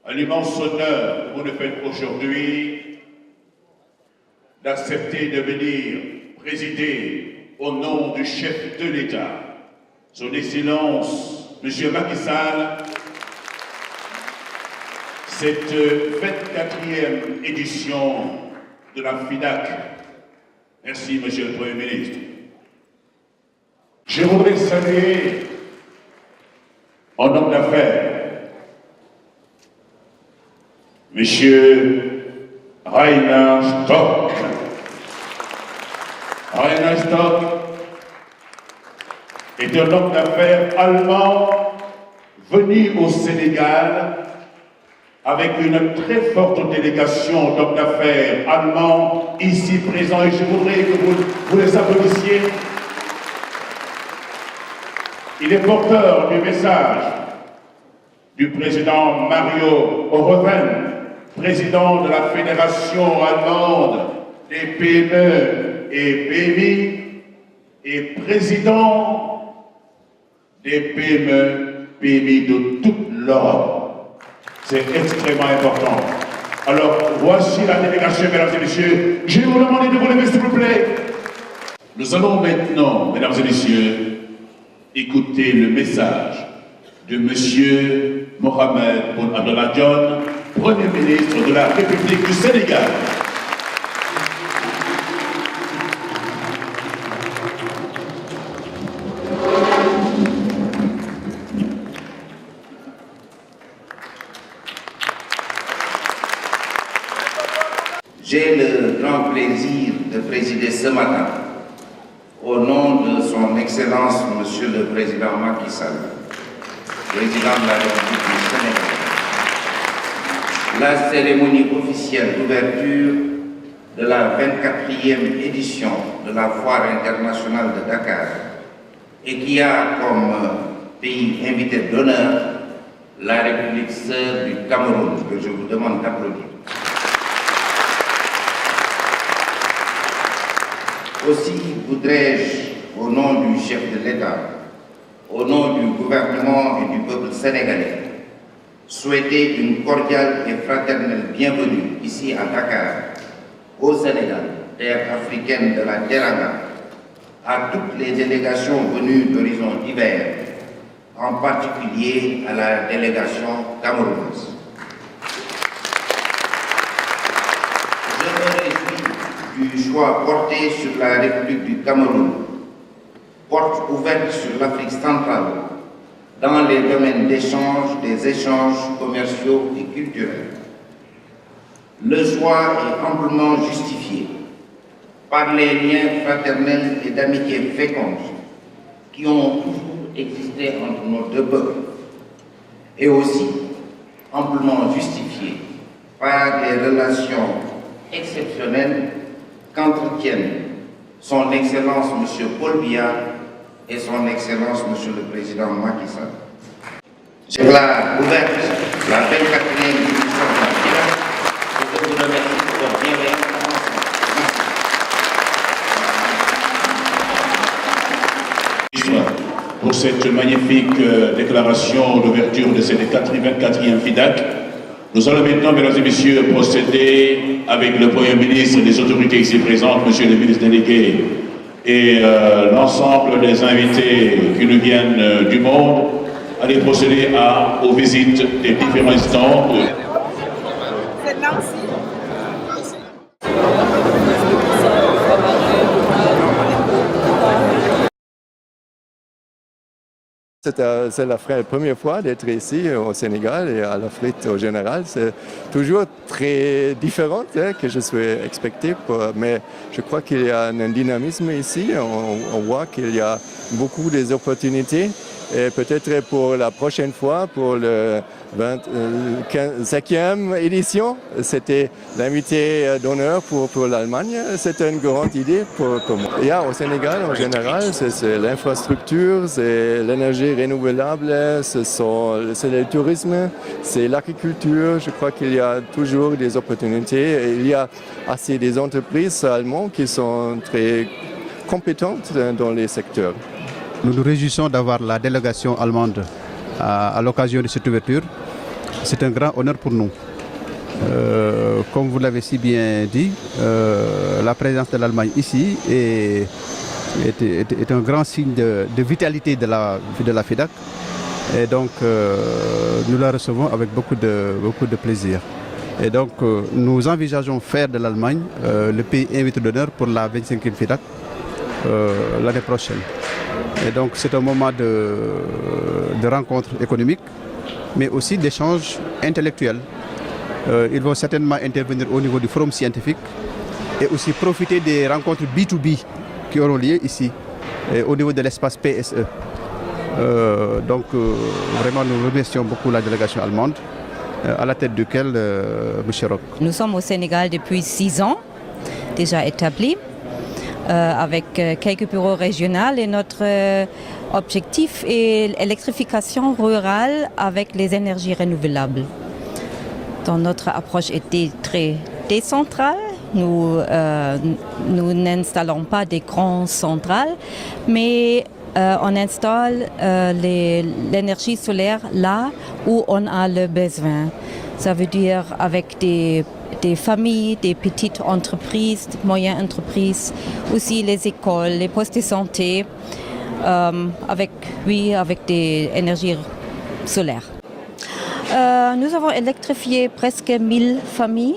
à l'immense honneur que vous nous faites aujourd'hui d'accepter de venir présider au nom du chef de l'État, Son Excellence M. Macky Sall, cette 24e édition de la FIDAK. Merci, Monsieur le Premier ministre. Je voudrais saluer un homme d'affaires, Monsieur Rainer Stock. Rainer Stock est un homme d'affaires allemand venu au Sénégal avec une très forte délégation d'hommes d'affaires allemands ici présents, et je voudrais que vous les applaudissiez. Il est porteur du message du président Mario Oroven, président de la Fédération allemande des PME et PMI et président des PME, PMI de toute l'Europe. C'est extrêmement important. Alors, voici la délégation, mesdames et messieurs. Je vais vous demander de vous lever, s'il vous plaît. Nous allons maintenant, mesdames et messieurs, écouter le message de M. Mohamed Boun Abdallah Dionne, Premier ministre de la République du Sénégal. J'ai le grand plaisir de présider ce matin, au nom de son Excellence, Monsieur le Président Macky Sall, Président de la République du Sénégal, la cérémonie officielle d'ouverture de la 24e édition de la Foire internationale de Dakar et qui a comme pays invité d'honneur la République sœur du Cameroun, que je vous demande d'applaudir. Aussi voudrais-je, au nom du chef de l'État, au nom du gouvernement et du peuple sénégalais, souhaiter une cordiale et fraternelle bienvenue ici à Dakar, au Sénégal, terre africaine de la Teranga, à toutes les délégations venues d'horizons divers, en particulier à la délégation camerounaise. Du choix porté sur la République du Cameroun, porte ouverte sur l'Afrique centrale, dans les domaines d'échange, des échanges commerciaux et culturels. Le choix est amplement justifié par les liens fraternels et d'amitié féconde qui ont toujours existé entre nos deux peuples, et aussi amplement justifié par les relations exceptionnelles qu'entretiennent son Excellence M. Paul Biya et son Excellence M. le Président Macky Sall. C'est la ouverte, la 24e édition de la FIDAK, et je vous remercie pour votre bienveillance. Pour cette magnifique déclaration d'ouverture de cette 24e FIDAK. Nous allons maintenant, mesdames et messieurs, procéder avec le Premier ministre et les autorités ici présentes, Monsieur le ministre délégué, et l'ensemble des invités qui nous viennent du monde, aller procéder aux visites des différents instants. C'est Nancy. C'est la première fois d'être ici au Sénégal et à l'Afrique au général. C'est toujours très différent que je suis expecté, mais je crois qu'il y a un dynamisme ici. On voit qu'il y a beaucoup d'opportunités. Et peut-être pour la prochaine fois, pour le 25e édition, c'était l'invité d'honneur pour l'Allemagne. C'était une grande idée pour moi. Et au Sénégal, en général, c'est l'infrastructure, c'est l'énergie renouvelable, c'est le tourisme, c'est l'agriculture. Je crois qu'il y a toujours des opportunités. Et il y a assez des entreprises allemandes qui sont très compétentes dans les secteurs. Nous nous réjouissons d'avoir la délégation allemande à l'occasion de cette ouverture. c'est un grand honneur pour nous. Comme vous l'avez si bien dit, la présence de l'Allemagne ici est un grand signe de vitalité de la FEDAC. Et donc, nous la recevons avec beaucoup de plaisir. Et donc, nous envisageons faire de l'Allemagne le pays invité d'honneur pour la 25e FEDAC l'année prochaine. Et donc, c'est un moment de rencontre économique, mais aussi d'échange intellectuel. Ils vont certainement intervenir au niveau du forum scientifique et aussi profiter des rencontres B2B qui auront lieu ici, au niveau de l'espace PSE. Vraiment, nous remercions beaucoup la délégation allemande, à la tête duquel M. Roch. Nous sommes au Sénégal depuis 6 ans, déjà établis, avec quelques bureaux régionaux et notre objectif est l'électrification rurale avec les énergies renouvelables. Donc, notre approche était très décentrale. Nous n'installons pas des grandes centrales, mais on installe l'énergie solaire là où on a le besoin. Ça veut dire avec des familles, des petites entreprises, des moyennes entreprises, aussi les écoles, les postes de santé, avec des énergies solaires. Nous avons électrifié presque 1000 familles,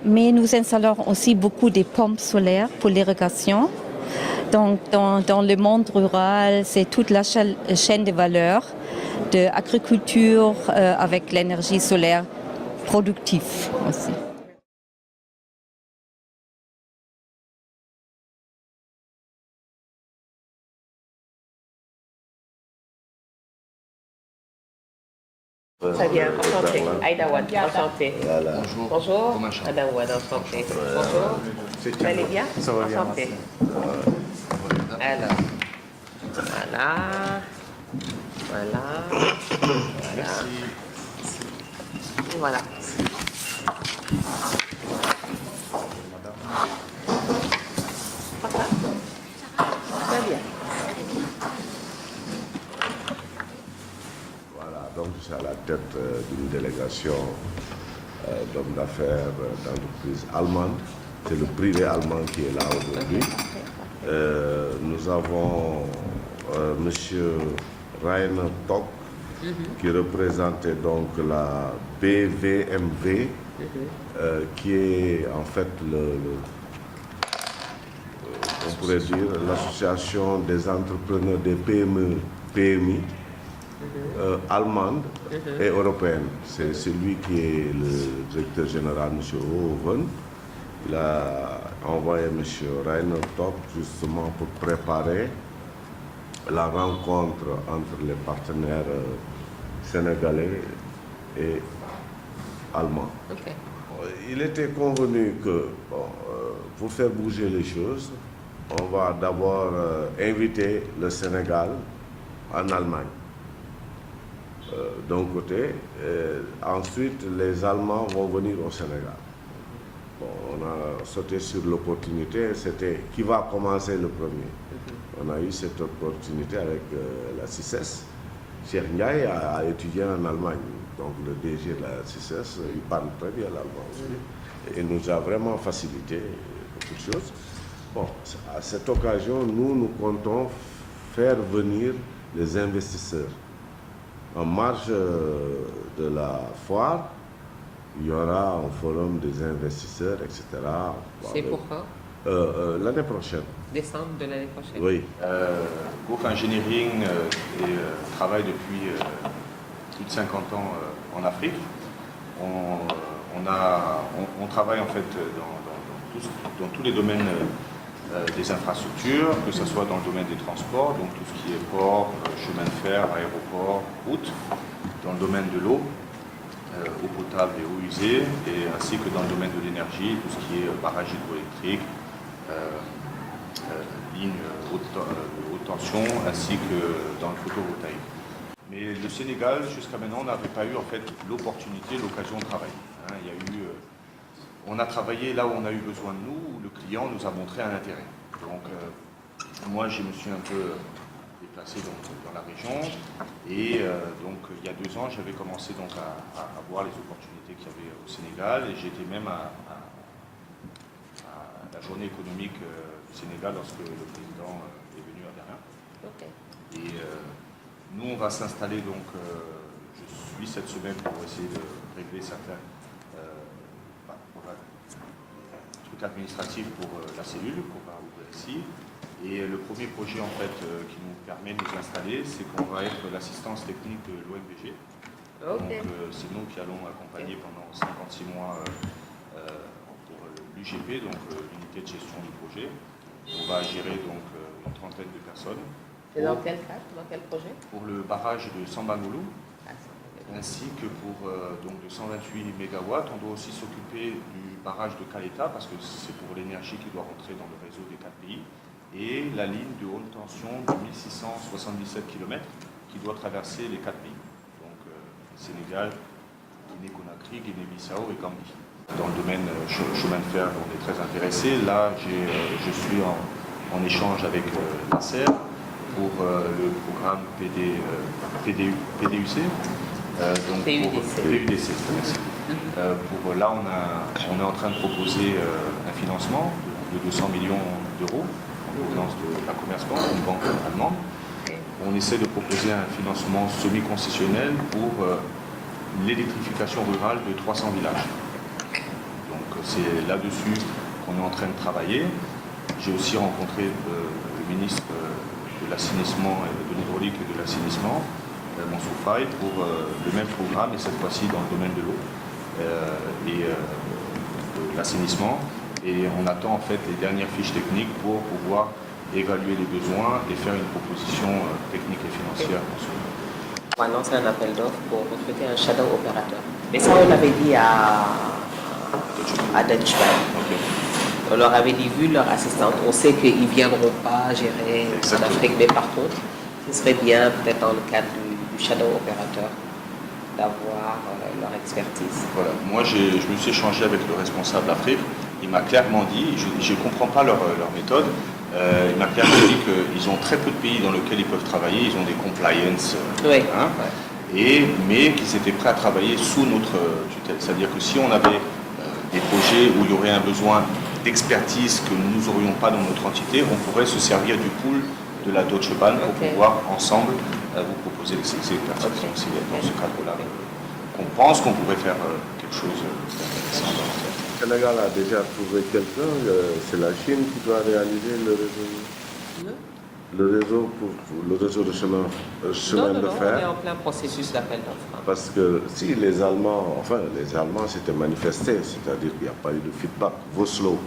mais nous installons aussi beaucoup de pompes solaires pour l'irrigation. Donc, dans le monde rural, c'est toute la chaîne de valeur de l'agriculture avec l'énergie solaire productive aussi. Très bien, enchanté. Aïda Wad, enchanté. Voilà. Bonjour. Adam Wad, enchanté. Bonjour. Vous allez bien? Ça va bien, enchanté. Alors, voilà. Voilà. Très bien. Voilà, donc je suis à la tête d'une délégation d'hommes d'affaires d'entreprises allemandes. C'est le privé allemand qui est là aujourd'hui. Nous avons M. Rainer Tock, qui représentait donc la BVMV, qui est en fait on pourrait dire l'association des entrepreneurs des PME, PMI, allemandes et européennes. C'est lui qui est le directeur général, M. Hoven. Il a envoyé M. Rainer Tock justement pour préparer la rencontre entre les partenaires sénégalais et allemands. Okay. Il était convenu que pour faire bouger les choses, on va d'abord inviter le Sénégal en Allemagne. D'un côté, ensuite les Allemands vont venir au Sénégal. Bon, on a sauté sur l'opportunité, c'était qui va commencer le premier. On a eu cette opportunité avec la CICES. Cheikh Ndiaye a étudié en Allemagne, donc le DG de la CICES, il parle très bien l'allemand aussi. Et nous a vraiment facilité beaucoup de choses. Bon, à cette occasion, nous comptons faire venir les investisseurs. En marge de la foire, il y aura un forum des investisseurs, etc. C'est pour quand? L'année prochaine. Décembre de l'année prochaine. Oui. Groupe Engineering travaille depuis plus de 50 ans en Afrique. On travaille en fait dans tous les domaines des infrastructures, que ce soit dans le domaine des transports, donc tout ce qui est port, chemin de fer, aéroport, route, dans le domaine de l'eau, eau potable et eau usée, et ainsi que dans le domaine de l'énergie, tout ce qui est barrage hydroélectrique, lignes haute tension, ainsi que dans le photovoltaïque. Mais le Sénégal, jusqu'à maintenant, n'avait pas eu en fait l'opportunité, l'occasion de travailler. On a travaillé là où on a eu besoin de nous, où le client nous a montré un intérêt. Donc moi, je me suis un peu déplacé donc, dans la région. Et donc, il y a 2 ans, j'avais commencé donc, à voir les opportunités qu'il y avait au Sénégal. Et j'étais même à la journée économique du Sénégal lorsque le président est venu à Berlin. Ok. Et nous, on va s'installer, donc, je suis cette semaine pour essayer de régler certains trucs administratifs pour la cellule qu'on va ouvrir ici. Et le premier projet, en fait, qui nous permet de nous installer, c'est qu'on va être l'assistance technique de l'ONBG. Okay. Donc, c'est nous qui allons accompagner pendant 56 mois pour l'UGP, donc l'unité de gestion du projet. On va gérer donc une trentaine de personnes. Et dans quel cadre, dans quel projet? Pour le barrage de Sambangoulou, ainsi que pour donc de 128 MW. On doit aussi s'occuper du barrage de Caleta, parce que c'est pour l'énergie qui doit rentrer dans le réseau des 4 pays, et la ligne de haute tension de 1677 km qui doit traverser les 4 pays, donc Sénégal, Guinée-Conakry, Guinée-Bissau et Gambie. Dans le domaine chemin de fer, on est très intéressé. Là, je suis en échange avec l'ACER pour le programme PDUC. Donc PUDC, merci. Là, on est en train de proposer un financement de 200 millions d'euros en provenance de la Commerzbank, une banque allemande. On essaie de proposer un financement semi-concessionnel pour l'électrification rurale de 300 villages. Donc c'est là-dessus qu'on est en train de travailler. J'ai aussi rencontré le ministre de l'assainissement, de l'hydraulique et de l'assainissement, Mansour Faye, pour le même programme, et cette fois-ci dans le domaine de l'eau et de l'assainissement. Et on attend en fait les dernières fiches techniques pour pouvoir évaluer les besoins et faire une proposition technique et financière pour cela. On va lancer un appel d'offres pour recruter un shadow opérateur. Mais ça, on l'avait dit à Deutsche Bank. Okay. On leur avait dit, vu leur assistante, on sait qu'ils ne viendront pas gérer en Afrique, mais par contre, ce serait bien, peut-être dans le cadre du shadow opérateur, d'avoir leur expertise. Voilà. Moi, je me suis échangé avec le responsable Afrique. Il m'a clairement dit, je ne comprends pas leur méthode, il m'a clairement dit qu'ils ont très peu de pays dans lesquels ils peuvent travailler, ils ont des compliance, mais qu'ils étaient prêts à travailler sous notre tutelle. C'est-à-dire que si on avait des projets où il y aurait un besoin d'expertise que nous n'aurions pas dans notre entité, on pourrait se servir du pool de la Deutsche Bahn pour pouvoir ensemble vous proposer ces expertises. Donc c'est dans ce cadre-là qu'on pense qu'on pourrait faire quelque chose d'intéressant dans l'entrée. Le Sénégal a déjà trouvé quelqu'un, c'est la Chine qui doit réaliser le réseau de chemin de fer. On est en plein processus d'appel d'offres. Parce que si les Allemands s'étaient manifestés, c'est-à-dire qu'il n'y a pas eu de feedback. Voslo.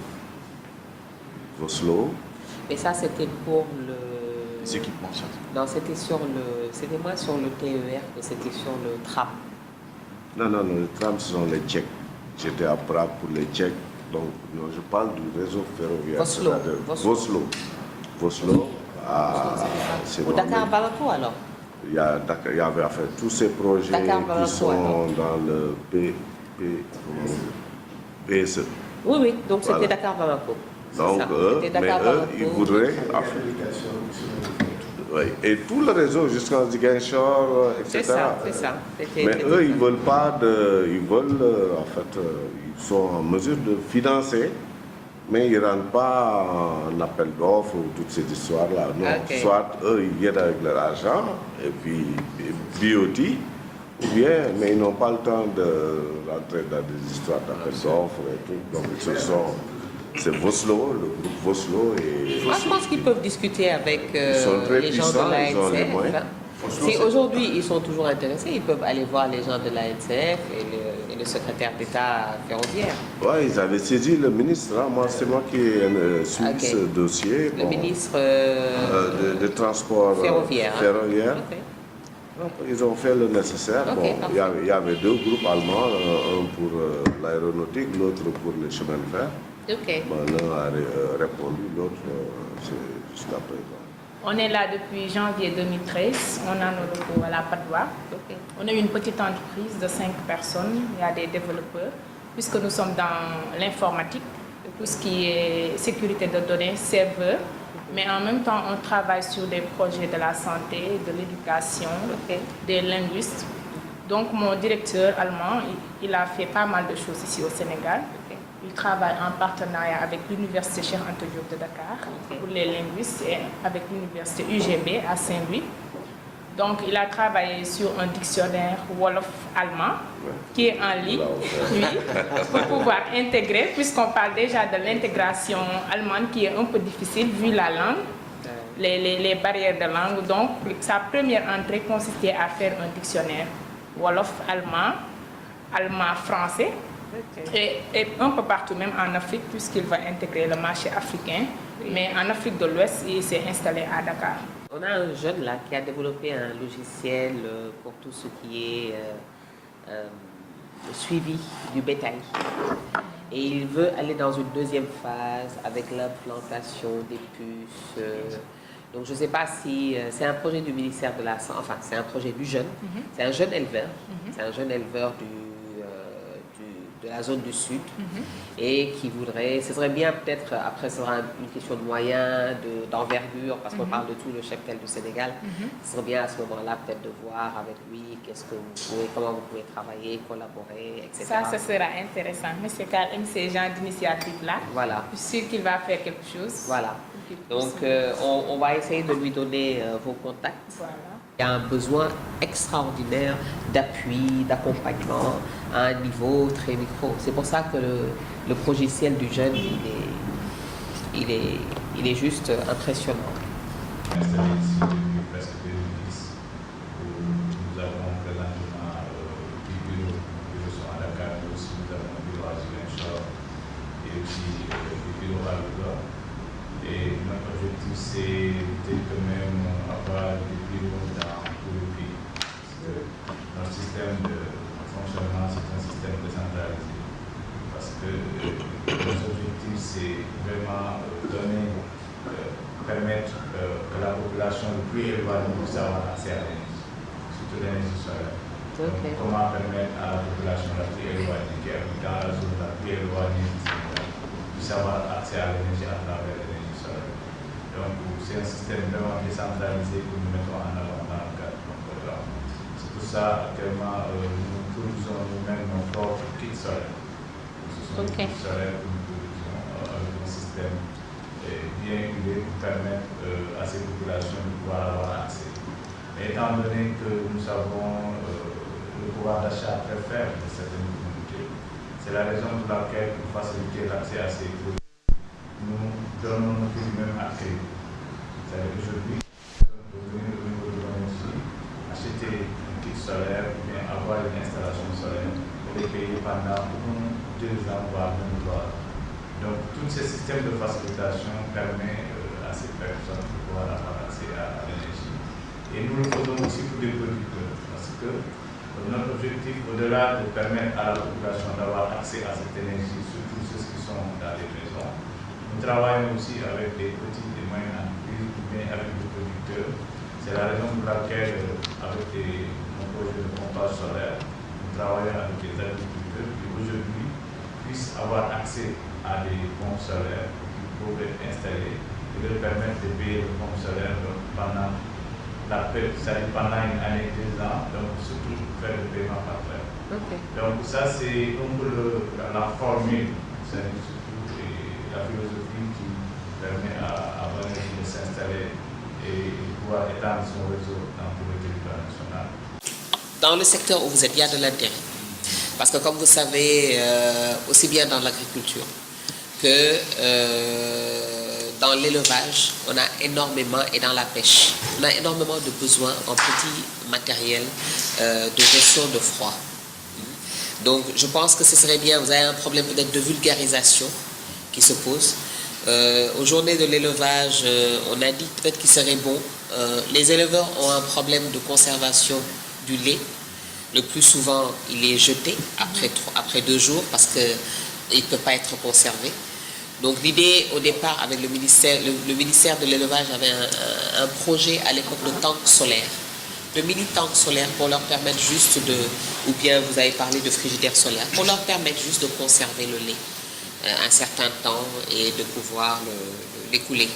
Mais ça, c'était pour les équipements scientifiques. Non, c'était moins sur le TER que c'était sur le tram. Non, le tram, ce sont les Tchèques. J'étais à Prague pour les Tchèques. Donc, je parle du réseau ferroviaire. Voslo. Au Dakar-Bamako, alors? Il y avait tous ces projets qui sont dans le PSE. Oui, donc c'était Dakar-Bamako. Donc, ils voudraient... Oui. Et tout le réseau jusqu'en Ziguinchor, etc. C'est ça. Mais eux, ils veulent pas ils sont en mesure de financer, mais ils ne rendent pas en appel d'offres ou toutes ces histoires-là. Non, soit eux, ils viennent avec leur argent, et puis BOT, ou bien, mais ils n'ont pas le temps de rentrer dans des histoires d'appel d'offres et tout. Donc, c'est Voslo, le groupe Voslo. Je pense qu'ils peuvent discuter avec les gens de l'ANCF. Si aujourd'hui ils sont toujours intéressés, ils peuvent aller voir les gens de l'ANCF et le secrétaire d'État ferroviaire. Oui, ils avaient saisi le ministre. C'est moi qui ai suivi ce dossier. Le ministre de transport ferroviaire. Donc, ils ont fait le nécessaire. Il y avait 2 groupes allemands, un pour l'aéronautique, l'autre pour les chemins de fer. L'un a répondu, l'autre, c'est jusqu'à présent. On est là depuis janvier 2013. On a nos locaux à la Padoie. On est une petite entreprise de 5 personnes. Il y a des développeurs. Puisque nous sommes dans l'informatique, tout ce qui est sécurité de données, serveur. Mais en même temps, on travaille sur des projets de la santé, de l'éducation, des linguistes. Donc mon directeur allemand, il a fait pas mal de choses ici au Sénégal. Il travaille en partenariat avec l'Université Cheikh Anta Diop de Dakar pour les linguistes et avec l'Université UGB à Saint-Louis. Donc il a travaillé sur un dictionnaire Wolof-allemand qui est en ligne, oui, pour pouvoir intégrer, puisqu'on parle déjà de l'intégration allemande qui est un peu difficile vu la langue, les barrières de langue. Donc sa première entrée consistait à faire un dictionnaire Wolof-allemand, allemand-français. Et un peu partout, même en Afrique, puisqu'il va intégrer le marché africain. Mais en Afrique de l'Ouest, il s'est installé à Dakar. On a un jeune là qui a développé un logiciel pour tout ce qui est suivi du bétail. Et il veut aller dans une deuxième phase avec l'implantation des puces. Donc je ne sais pas si c'est un projet du ministère de la Santé, enfin c'est un projet du jeune. C'est un jeune éleveur. C'est un jeune éleveur de la zone du Sud et qui voudrait, ce serait bien peut-être, après ce sera une question de moyens, d'envergure, parce qu'on parle de tout le cheptel du Sénégal, ce serait bien à ce moment-là peut-être de voir avec lui comment vous pouvez travailler, collaborer, etc. Ça, ce sera intéressant. Monsieur Karl aime ces genres d'initiatives-là. Voilà. Je suis sûr qu'il va faire quelque chose. Voilà. Donc on va essayer de lui donner vos contacts. Voilà. Il y a un besoin extraordinaire d'appui, d'accompagnement à un niveau très micro. C'est pour ça que le logiciel du jeune, il est juste impressionnant. Installé ici depuis presque 2010, où nous avons présentement 10 bureaux qui sont à Dakar, mais aussi nous avons un bureau à Ziguinchor et aussi des bureaux à Louga. Et notre objectif, c'est de quand même avoir des bureaux dans tout le pays. Parce que notre système de fonctionnement, c'est un système décentralisé. Parce que notre objectif, c'est vraiment permettre que la population le plus éloignée puisse avoir accès à l'énergie, surtout l'énergie solaire. Donc, comment permettre à la population la plus éloignée, qui habite dans la zone la plus éloignée du Sénégal, puisse avoir accès à l'énergie à travers l'énergie solaire. Donc, c'est un système vraiment décentralisé que nous mettons en avant dans le cadre de notre programme. C'est pour ça actuellement nous produisons nous-mêmes nos propres kits solaires. Ce sont des kits solaires que nous produisons avec un système bien huilé pour permettre à ces populations de pouvoir avoir accès. Mais étant donné que nous avons le pouvoir d'achat très faible de certaines communautés, c'est la raison pour laquelle, pour faciliter l'accès à ces produits, nous donnons nos prix même à crédit. C'est-à-dire qu'aujourd'hui, nous pouvons venir au niveau de l'énergie, acheter un kit solaire ou bien avoir une installation solaire et les payer pendant 1, 2 ans, voire même 3 ans. Donc, tous ces systèmes de facilitation permettent à ces personnes de pouvoir avoir accès à l'énergie. Et nous le faisons aussi pour les producteurs, parce que notre objectif, au-delà de permettre à la population d'avoir accès à cette énergie, surtout ceux qui sont dans les maisons, nous travaillons aussi avec des petites et moyennes entreprises ou bien avec des producteurs. C'est la raison pour laquelle, avec mon projet de pompage solaire, nous travaillons avec des agriculteurs qui aujourd'hui puissent avoir accès à des pompes solaires qui peuvent être installées et leur permettre de payer les pompes solaires pendant pendant une année, 2 ans, donc surtout faire le paiement par terre. Donc ça c'est un peu la formule, c'est surtout la philosophie qui permet à Banégie de s'installer et pouvoir étendre son réseau dans tout le territoire national. Dans le secteur où vous êtes, il y a de l'intérêt. Parce que comme vous savez, aussi bien dans l'agriculture que dans l'élevage, on a énormément, et dans la pêche, on a énormément de besoins en petit matériel de gestion de froid. Donc je pense que ce serait bien, vous avez un problème peut-être de vulgarisation qui se pose. Aux journées de l'élevage, on a dit peut-être qu'il serait bon, les éleveurs ont un problème de conservation du lait. Le plus souvent, il est jeté après 2 jours parce qu'il ne peut pas être conservé. Donc l'idée au départ avec le ministère de l'élevage avait un projet à l'époque de tank solaire. De mini-tanks solaires pour leur permettre juste ou bien vous avez parlé de frigidaire solaire, pour leur permettre juste de conserver le lait. un certain temps et de pouvoir l'écouler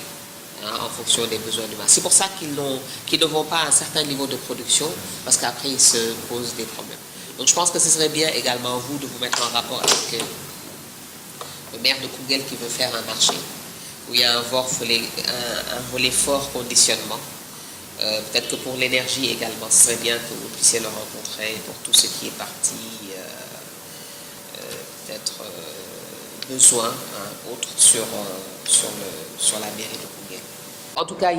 en fonction des besoins du marché. C'est pour ça qu'ils ne vont pas à un certain niveau de production, parce qu'après ils se posent des problèmes. Donc je pense que ce serait bien également vous de vous mettre en rapport avec le maire de Koungheul qui veut faire un marché, où il y a un volet fort conditionnement. Peut-être que pour l'énergie également, ce serait bien que vous puissiez le rencontrer pour tout ce qui est parti, peut-être besoin autre sur la mairie de Koungheul. En tout cas,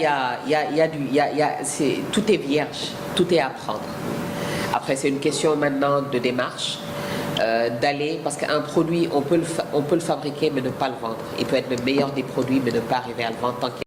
tout est vierge, tout est à prendre. Après, c'est une question maintenant de démarche, d'aller, parce qu'un produit, on peut le fabriquer mais ne pas le vendre. Il peut être le meilleur des produits mais ne pas arriver à le vendre tant qu'il